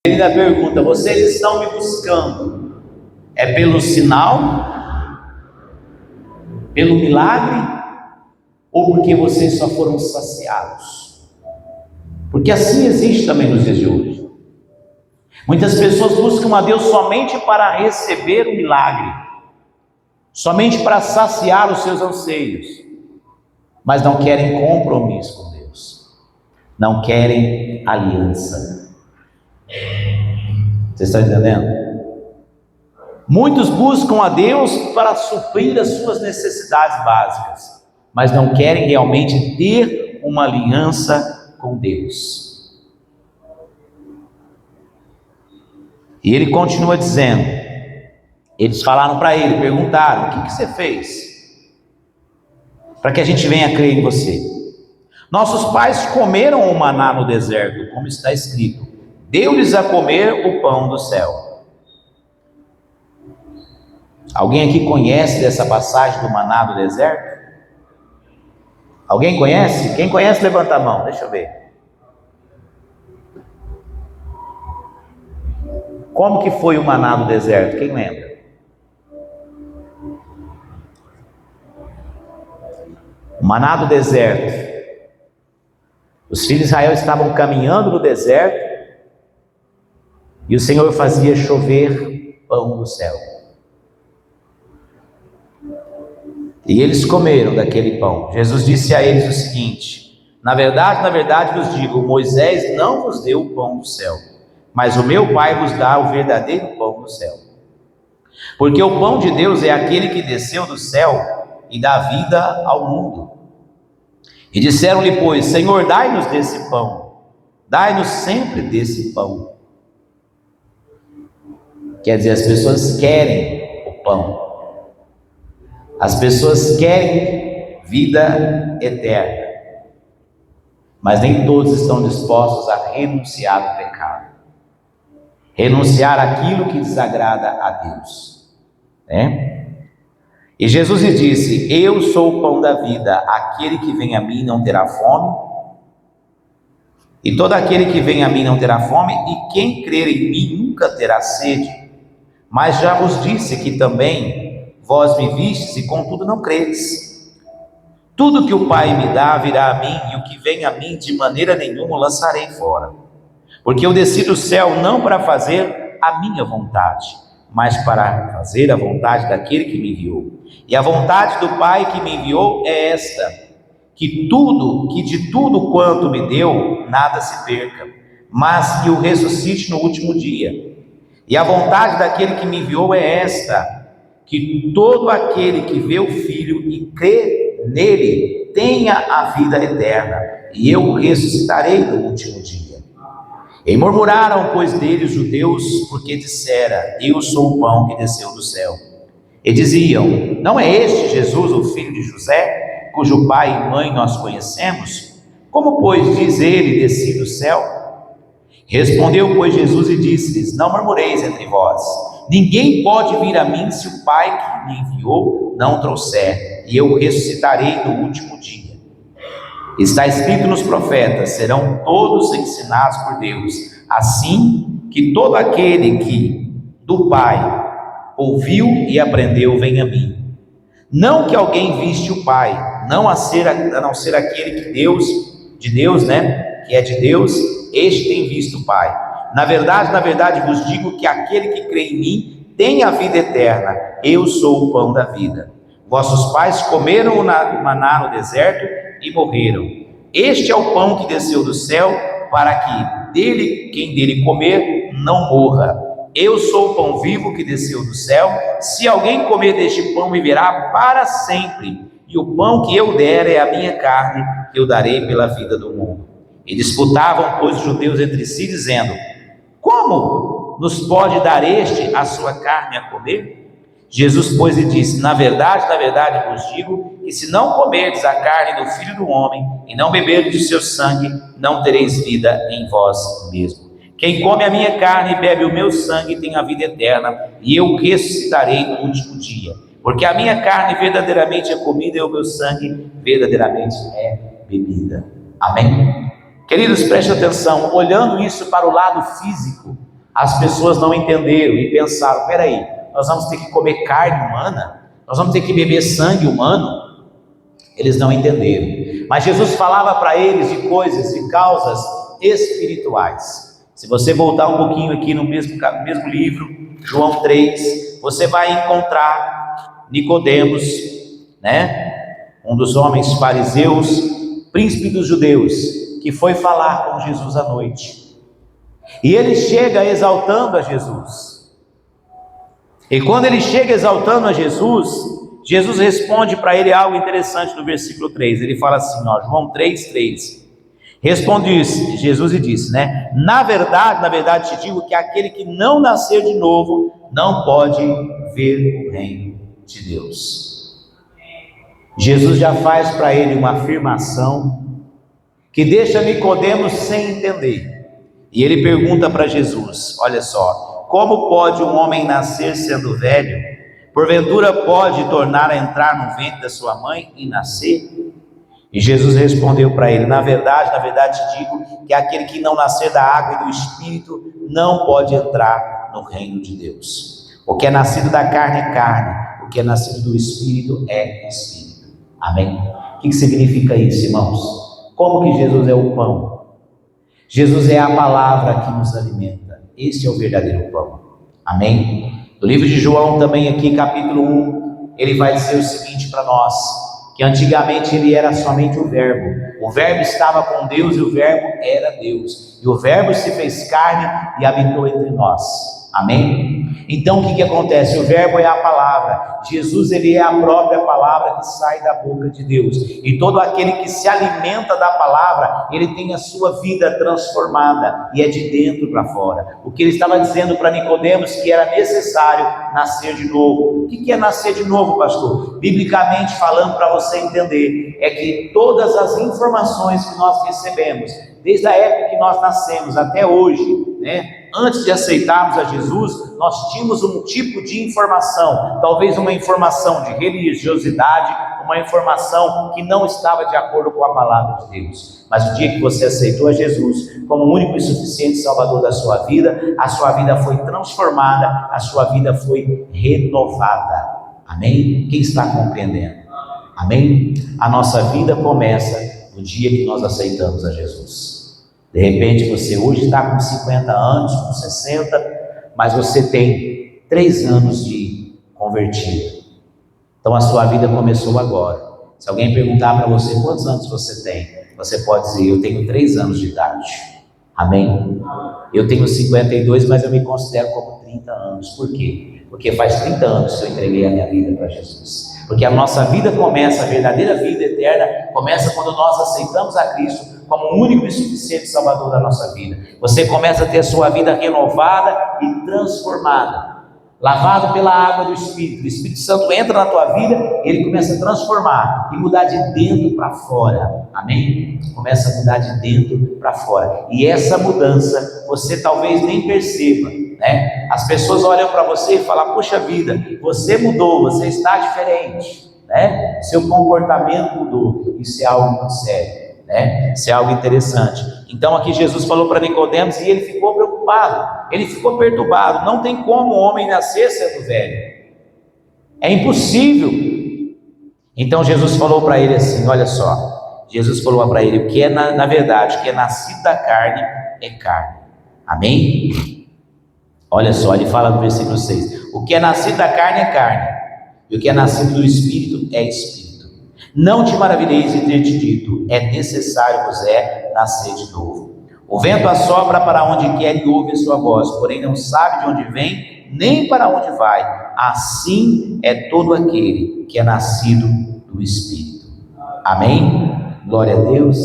Ele ainda pergunta: vocês estão me buscando? É pelo sinal? Pelo milagre? Ou porque vocês só foram saciados? Porque assim existe também nos dias de hoje. Muitas pessoas buscam a Deus somente para receber o milagre, somente para saciar os seus anseios, mas não querem compromisso com Deus, não querem aliança. Vocês estão entendendo? Muitos buscam a Deus para suprir as suas necessidades básicas, mas não querem realmente ter uma aliança com Deus. E ele continua dizendo, eles falaram para ele, perguntaram: o que você fez para que a gente venha crer em você? Nossos pais comeram o maná no deserto, como está escrito: deu-lhes a comer o pão do céu. Alguém aqui conhece dessa passagem do maná do deserto? Alguém conhece? Quem conhece, levanta a mão, deixa eu ver. Como que foi o maná do deserto? Quem lembra? O maná do deserto. Os filhos de Israel estavam caminhando no deserto e o Senhor fazia chover pão do céu. E eles comeram daquele pão. Jesus disse a eles o seguinte: na verdade vos digo, Moisés não vos deu o pão do céu, mas o meu Pai vos dá o verdadeiro pão do céu. Porque o pão de Deus é aquele que desceu do céu e dá vida ao mundo. E disseram-lhe, pois: Senhor, dai-nos desse pão, dai-nos sempre desse pão. Quer dizer, as pessoas querem o pão, as pessoas querem vida eterna, mas nem todos estão dispostos a renunciar ao pecado, renunciar àquilo que desagrada a Deus, né? E Jesus lhe disse: eu sou o pão da vida, aquele que vem a mim não terá fome, e todo aquele que vem a mim não terá fome, e quem crer em mim nunca terá sede. Mas já vos disse que também vós me vistes e contudo não credes. Tudo que o Pai me dá virá a mim, e o que vem a mim de maneira nenhuma o lançarei fora. Porque eu desci do céu não para fazer a minha vontade, mas para fazer a vontade daquele que me enviou. E a vontade do Pai que me enviou é esta: que de tudo quanto me deu, nada se perca, mas que o ressuscite no último dia. E a vontade daquele que me enviou é esta: que todo aquele que vê o Filho e crê nele tenha a vida eterna, e eu o ressuscitarei no último dia. E murmuraram, pois, dele os judeus, porque dissera: eu sou o pão que desceu do céu. E diziam: não é este Jesus, o filho de José, cujo pai e mãe nós conhecemos? Como, pois, diz ele: desci do céu? Respondeu, pois, Jesus e disse-lhes: não murmureis entre vós. Ninguém pode vir a mim se o Pai que me enviou não trouxer, e eu o ressuscitarei no último dia. Está escrito nos profetas: serão todos ensinados por Deus. Assim que todo aquele que do Pai ouviu e aprendeu, vem a mim. Não que alguém viste o Pai, a não ser aquele que de Deus, que é de Deus, este tem visto o Pai. Na verdade vos digo que aquele que crê em mim tem a vida eterna. Eu sou o pão da vida. Vossos pais comeram o maná no deserto e morreram. Este é o pão que desceu do céu, para que quem dele comer não morra. Eu sou o pão vivo que desceu do céu. Se alguém comer deste pão, viverá para sempre. E o pão que eu der é a minha carne, que eu darei pela vida do mundo. E disputavam, pois, os judeus entre si, dizendo: como nos pode dar este a sua carne a comer? Jesus, pois, lhe disse: na verdade vos digo, que se não comerdes a carne do Filho do Homem, e não beberdes de seu sangue, não tereis vida em vós mesmo. Quem come a minha carne e bebe o meu sangue tem a vida eterna, e eu ressuscitarei no último dia. Porque a minha carne verdadeiramente é comida, e o meu sangue verdadeiramente é bebida. Amém? Queridos, preste atenção, olhando isso para o lado físico, as pessoas não entenderam e pensaram: peraí, nós vamos ter que comer carne humana? Nós vamos ter que beber sangue humano? Eles não entenderam. Mas Jesus falava para eles de coisas, de causas espirituais. Se você voltar um pouquinho aqui no mesmo livro, João 3, você vai encontrar Nicodemos, né? Um dos homens fariseus, príncipe dos judeus, que foi falar com Jesus à noite. E ele chega exaltando a Jesus. E quando ele chega exaltando a Jesus, Jesus responde para ele algo interessante no versículo 3. Ele fala assim, ó, João 3:3. Responde Jesus e disse, né? Na verdade te digo que aquele que não nascer de novo não pode ver o reino de Deus. Jesus já faz para ele uma afirmação que deixa Nicodemos sem entender. E ele pergunta para Jesus, olha só, como pode um homem nascer sendo velho? Porventura pode tornar a entrar no ventre da sua mãe e nascer? E Jesus respondeu para ele, na verdade te digo que aquele que não nascer da água e do Espírito não pode entrar no reino de Deus. O que é nascido da carne é carne, o que é nascido do Espírito é Espírito. Amém? O que significa isso, irmãos? Como que Jesus é o pão? Jesus é a palavra que nos alimenta. Esse é o verdadeiro pão. Amém? No livro de João também aqui, capítulo 1, ele vai dizer o seguinte para nós, que antigamente ele era somente o verbo estava com Deus e o verbo era Deus, e o verbo se fez carne e habitou entre nós. Amém? Então o que acontece? O verbo é a palavra. Jesus, ele é a própria palavra que sai da boca de Deus, e todo aquele que se alimenta da palavra, ele tem a sua vida transformada, e é de dentro para fora. O que ele estava dizendo para Nicodemos, que era necessário nascer de novo. O que é nascer de novo, pastor? Biblicamente falando, para você entender, é que todas as informações que nós recebemos, desde a época que nós nascemos até hoje, né? Antes de aceitarmos a Jesus, nós tínhamos um tipo de informação, talvez uma informação de religiosidade, uma informação que não estava de acordo com a palavra de Deus. Mas o dia que você aceitou a Jesus como o único e suficiente Salvador da sua vida, a sua vida foi transformada, a sua vida foi renovada. Amém? Quem está compreendendo? Amém? A nossa vida começa no dia que nós aceitamos a Jesus. De repente você hoje está com 50 anos, com 60, mas você tem 3 anos de convertido. Então a sua vida começou agora. Se alguém perguntar para você quantos anos você tem, você pode dizer, eu tenho 3 anos de idade. Amém? Eu tenho 52, mas eu me considero como 30 anos. Por quê? Porque faz 30 anos que eu entreguei a minha vida para Jesus. Porque a nossa vida começa, a verdadeira vida eterna, começa quando nós aceitamos a Cristo como o único e suficiente Salvador da nossa vida. Você começa a ter a sua vida renovada e transformada, lavado pela água do Espírito. O Espírito Santo entra na tua vida e ele começa a transformar e mudar de dentro para fora. Amém? Começa a mudar de dentro para fora. E essa mudança você talvez nem perceba, né? As pessoas olham para você e falam, poxa vida, você mudou, você está diferente, né? Seu comportamento mudou. Isso é algo muito sério. Isso é algo interessante. Então aqui Jesus falou para Nicodemos e ele ficou preocupado, ele ficou perturbado. Não tem como o homem nascer sendo velho, é impossível. Então Jesus falou para ele assim, olha só, Jesus falou para ele, o que é na verdade, o que é nascido da carne é carne. Amém? Olha só, ele fala no versículo 6, o que é nascido da carne é carne, e o que é nascido do Espírito é Espírito. Não te maravilheis em ter te dito, é necessário vos é nascer de novo. O vento assopra para onde quer e ouve a sua voz, porém não sabe de onde vem, nem para onde vai. Assim é todo aquele que é nascido do Espírito. Amém? Glória a Deus.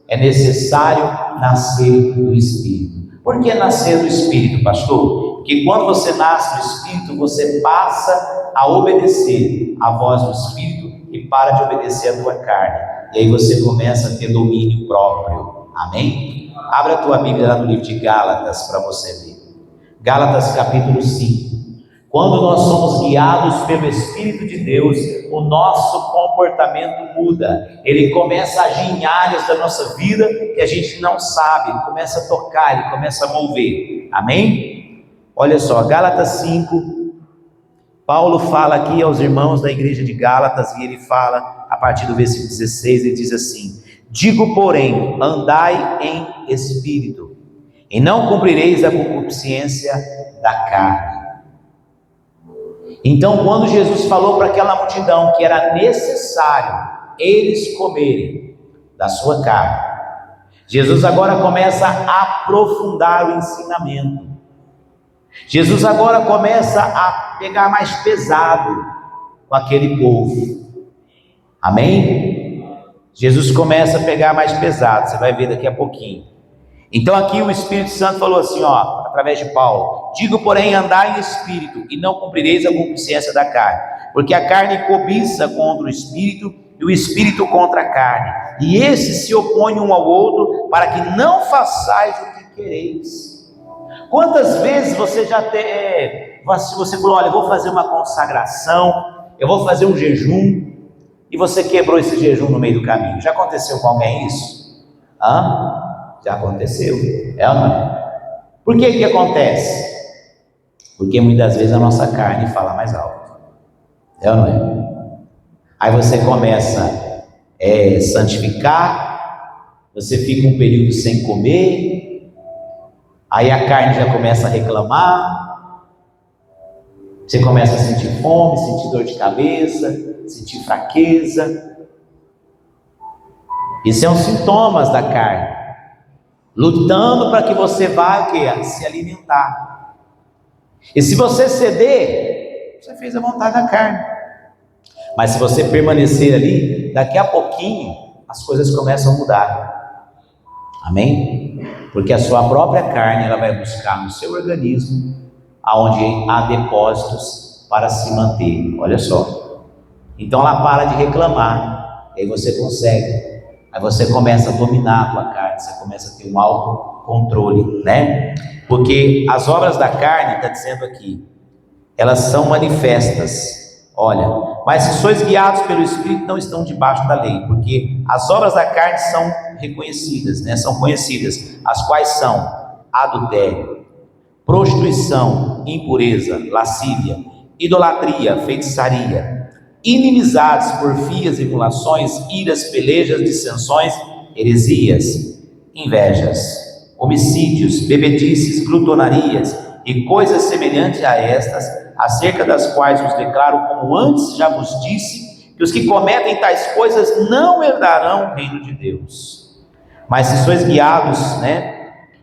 É necessário nascer do Espírito. Por que nascer do Espírito, pastor? Porque quando você nasce do Espírito, você passa a obedecer a voz do Espírito e para de obedecer a tua carne. E aí você começa a ter domínio próprio. Amém? Abra a tua Bíblia lá no livro de Gálatas para você ver. Gálatas capítulo 5. Quando nós somos guiados pelo Espírito de Deus, o nosso comportamento muda. Ele começa a agir em áreas da nossa vida que a gente não sabe. Ele começa a tocar, ele começa a mover. Amém? Olha só, Gálatas 5. Paulo fala aqui aos irmãos da igreja de Gálatas, e ele fala, a partir do versículo 16, ele diz assim: digo, porém, andai em espírito, e não cumprireis a concupiscência da carne. Então, quando Jesus falou para aquela multidão que era necessário eles comerem da sua carne, Jesus agora começa a aprofundar o ensinamento. Jesus agora começa a pegar mais pesado com aquele povo. Amém? Jesus começa a pegar mais pesado, você vai ver daqui a pouquinho. Então aqui o Espírito Santo falou assim, através de Paulo: digo, porém, andai em espírito, e não cumprireis a concupiscência da carne, porque a carne cobiça contra o espírito, e o espírito contra a carne, e esses se opõem um ao outro, para que não façais o que quereis. Quantas vezes você já você falou: olha, eu vou fazer uma consagração, eu vou fazer um jejum, e você quebrou esse jejum no meio do caminho? Já aconteceu com alguém isso? Já aconteceu? É ou não é? Por que acontece? Porque muitas vezes a nossa carne fala mais alto. É ou não é? Aí você começa a santificar, você fica um período sem comer, aí a carne já começa a reclamar, você começa a sentir fome, sentir dor de cabeça, sentir fraqueza. Isso é um sintomas da carne, lutando para que você vá o quê? Se alimentar. E se você ceder, você fez a vontade da carne. Mas se você permanecer ali, daqui a pouquinho as coisas começam a mudar. Amém? Porque a sua própria carne, ela vai buscar no seu organismo aonde há depósitos para se manter. Olha só. Então ela para de reclamar, aí você consegue. Aí você começa a dominar a tua carne, você começa a ter um autocontrole, né? Porque as obras da carne, está dizendo aqui, elas são manifestas. Olha, mas se sois guiados pelo Espírito, não estão debaixo da lei, porque as obras da carne são reconhecidas, né? São conhecidas, as quais são adultério, prostituição, impureza, lascívia, idolatria, feitiçaria, inimizades, porfias, emulações, iras, pelejas, dissensões, heresias, invejas, homicídios, bebedices, glutonarias e coisas semelhantes a estas, acerca das quais vos declaro, como antes já vos disse, que os que cometem tais coisas não herdarão o reino de Deus. Mas se sois guiados,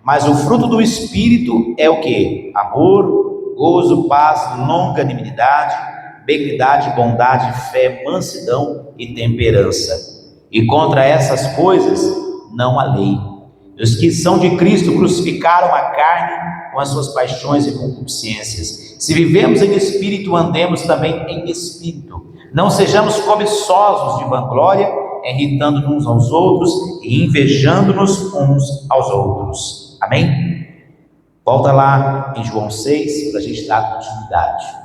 mas o fruto do Espírito é o quê? Amor, gozo, paz, longanimidade, benignidade, bondade, fé, mansidão e temperança. E contra essas coisas não há lei. Os que são de Cristo crucificaram a carne com as suas paixões e concupiscências. Se vivemos em espírito, andemos também em espírito. Não sejamos cobiçosos de vanglória, irritando-nos uns aos outros e invejando-nos uns aos outros. Amém? Volta lá em João 6 para a gente dar continuidade.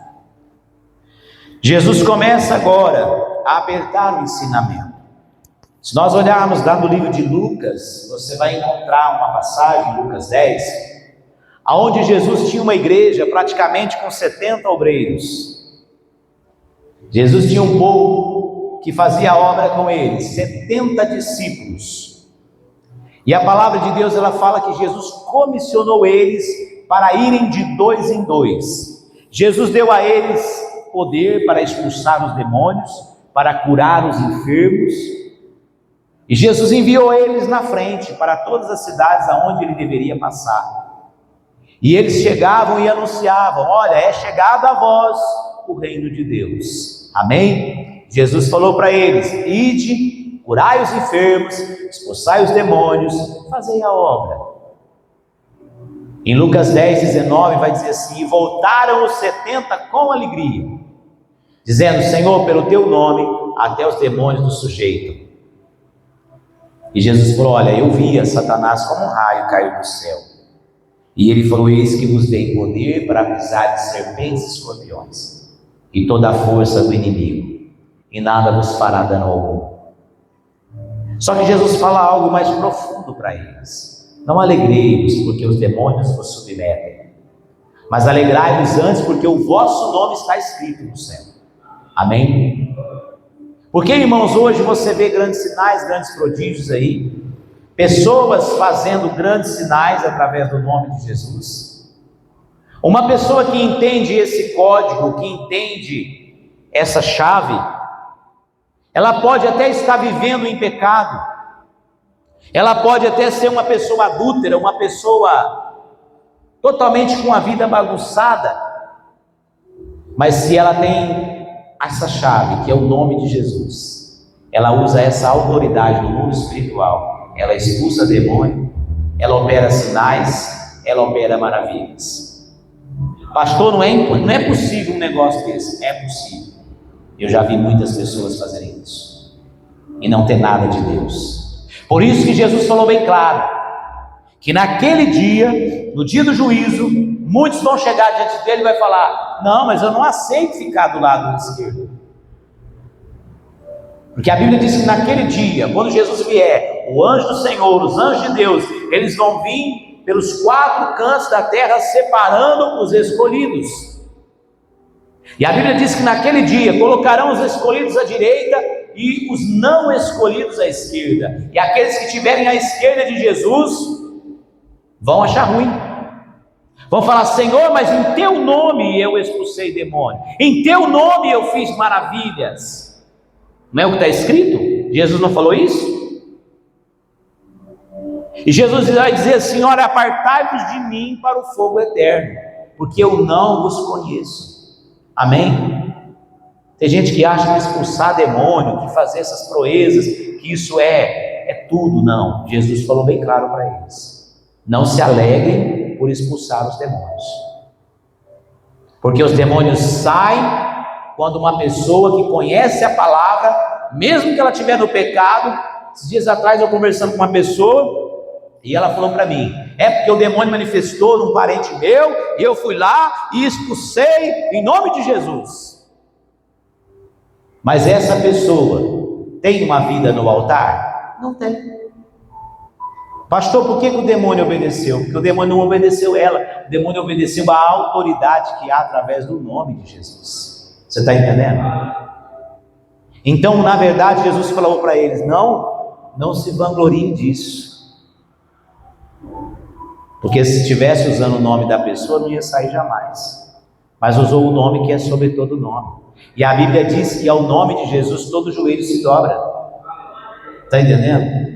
Jesus começa agora a apertar o ensinamento. Se nós olharmos lá no livro de Lucas, você vai encontrar uma passagem, Lucas 10, onde Jesus tinha uma igreja praticamente com 70 obreiros. Jesus tinha um povo que fazia a obra com ele, 70 discípulos. E a palavra de Deus, ela fala que Jesus comissionou eles para irem de 2 em 2. Jesus deu a eles poder para expulsar os demônios, para curar os enfermos. E Jesus enviou eles na frente para todas as cidades aonde ele deveria passar. E eles chegavam e anunciavam: olha, é chegado a vós o reino de Deus. Amém? Jesus falou para eles: ide, curai os enfermos, expulsai os demônios, fazei a obra. Em Lucas 10, 19 vai dizer assim: e voltaram os 70 com alegria, dizendo: Senhor, pelo teu nome até os demônios nos sujeitam. E Jesus falou: olha, eu via Satanás como um raio cair do céu. E ele falou: eis que vos dei poder para pisar de serpentes e escorpiões, e toda a força do inimigo, e nada vos fará dano algum. Só que Jesus fala algo mais profundo para eles: não alegrei-vos porque os demônios vos submetem, mas alegrai-vos antes porque o vosso nome está escrito no céu. Amém? Porque, irmãos, hoje você vê grandes sinais, grandes prodígios aí, pessoas fazendo grandes sinais através do nome de Jesus. Uma pessoa que entende esse código, que entende essa chave, ela pode até estar vivendo em pecado, ela pode até ser uma pessoa adúltera, uma pessoa totalmente com a vida bagunçada, mas se ela tem essa chave, que é o nome de Jesus, ela usa essa autoridade no mundo espiritual, ela expulsa demônio, ela opera sinais, ela opera maravilhas. Pastor, não é possível um negócio desse. É possível. Eu já vi muitas pessoas fazerem isso e não ter nada de Deus. Por isso que Jesus falou bem claro, que naquele dia, no dia do juízo, muitos vão chegar diante dele e vai falar: não, mas eu não aceito ficar do lado esquerdo. Porque a Bíblia diz que naquele dia, quando Jesus vier, o anjo do Senhor, os anjos de Deus, eles vão vir pelos 4 cantos da terra, separando os escolhidos. E a Bíblia diz que naquele dia colocarão os escolhidos à direita e os não escolhidos à esquerda. E aqueles que estiverem à esquerda de Jesus vão achar ruim. Vão falar: Senhor, mas em teu nome eu expulsei demônio, em teu nome eu fiz maravilhas. Não é o que está escrito? Jesus não falou isso? E Jesus vai dizer assim: olha, apartai-vos de mim para o fogo eterno, porque eu não vos conheço. Amém? Tem gente que acha que expulsar demônio, que fazer essas proezas, que isso é tudo. Não, Jesus falou bem claro para eles: não se alegrem por expulsar os demônios, porque os demônios saem quando uma pessoa que conhece a palavra, mesmo que ela estiver no pecado. Esses dias atrás eu conversando com uma pessoa, e ela falou para mim: é porque o demônio manifestou num parente meu, e eu fui lá e expulsei em nome de Jesus. Mas essa pessoa tem uma vida no altar? Não tem. Pastor, por que o demônio obedeceu? Porque o demônio não obedeceu ela, o demônio obedeceu a autoridade que há através do nome de Jesus. Você está entendendo? Então, na verdade, Jesus falou para eles: não se vangloriem disso. Porque se estivesse usando o nome da pessoa, não ia sair jamais. Mas usou o nome que é sobre todo nome. E a Bíblia diz que ao nome de Jesus todo joelho se dobra. Está entendendo?